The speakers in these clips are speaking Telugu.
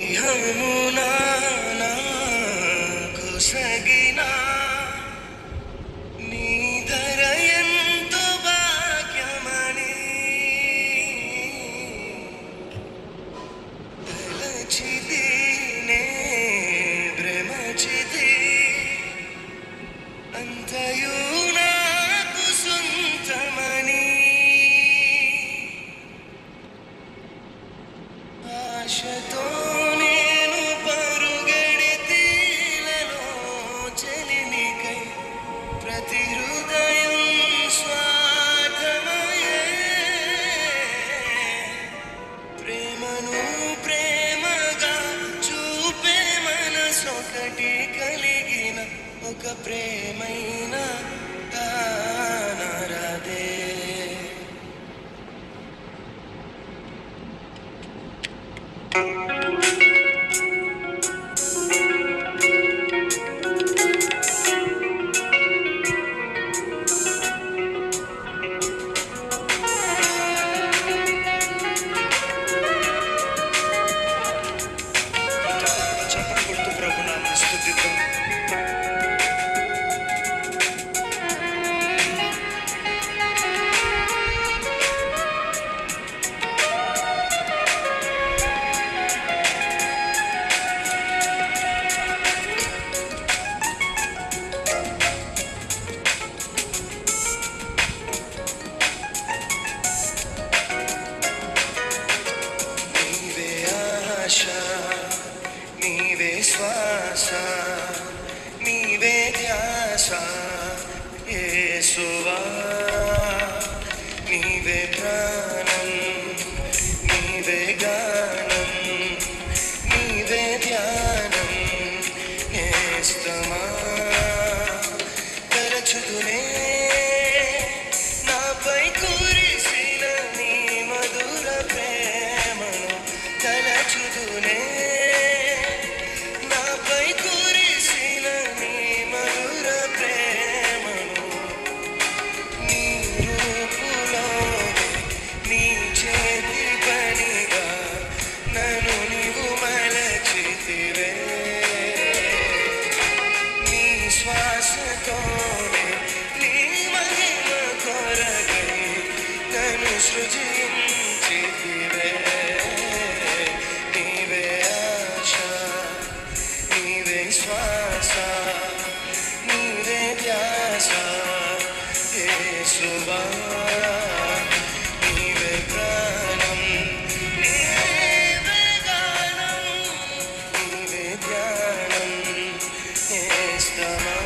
యమునా నాకు సగినా నీ ధర ఎంతో భాగ్యమని తలచిది నే భ్రమచిది అంతయు నాకు సొంతమని ఆశతో నేను పరుగెడితీలలో చెలిమికై ప్రతి హృదయం స్వార్థమయే ప్రేమను ప్రేమగా చూపే మనసొకటి కలిగిన ఒక ప్రేమైన కానరాదే చప్పట్లు కొడుతూ ప్రభు నామమును స్తుతిద్దాం. నీవే ఆశ నీవే శ్వాస నీవే ధ్యాస యేసువా నీవే ప్రాణం నీవే గానం నీవే ధ్యానం నేస్తమా తరచుదునే నాపై కురిసిన నీ మధుర ప్రేమను తలచుదునే నాపై కురిసిన నీ మధుర ప్రేమను నీ రూపులో నీ చేతి పనిగా నన్ను నీవు మలచితివే నీ శ్వాసతోనే నీ మహిమ కొరకై నన్ను సృజించితివే నీవే ఆశ నీవే శ్వాస నీవే ధ్యాస యేసువా నీవే ప్రాణం నీవే గానం నీవే ధ్యానం నేస్తమా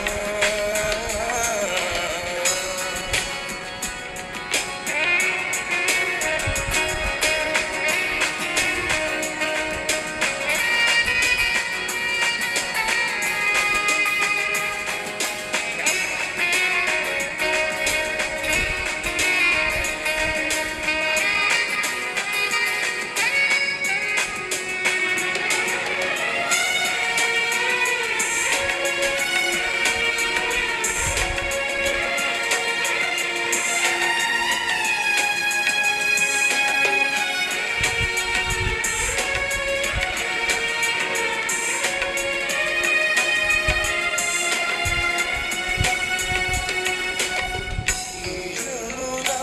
యమునా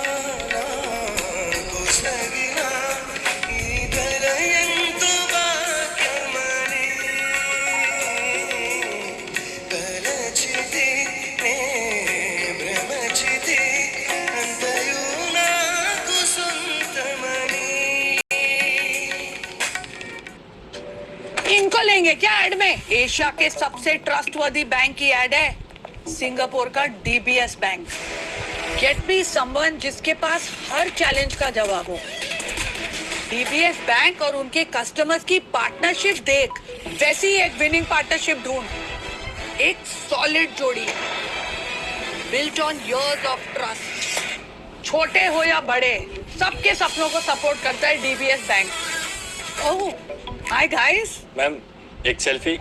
నాకు సగినా నీ ధర ఎంతో భాగ్యమని తలచిది నే భ్రమచిది అంతయు నాకు సొంతమని इनको लेंगे क्या एड में? एशिया के सबसे ट्रस्टवर्दी बैंक की एड है, सिंगापुर का DBS bank. Get me someone जिसके पास हर चैलेंज का जवाब हो। डीबीएस बैंक और उनके कस्टमर्स की पार्टनरशिप देख, वैसी ही एक विनिंग पार्टनरशिप ढूंढ। एक सॉलिड जोड़ी built on years of trust. छोटे हो या बड़े, सबके सपनों को सपोर्ट करता है डीबीएस बैंक। ओह, हाय गाइस। मैम एक सेल्फी।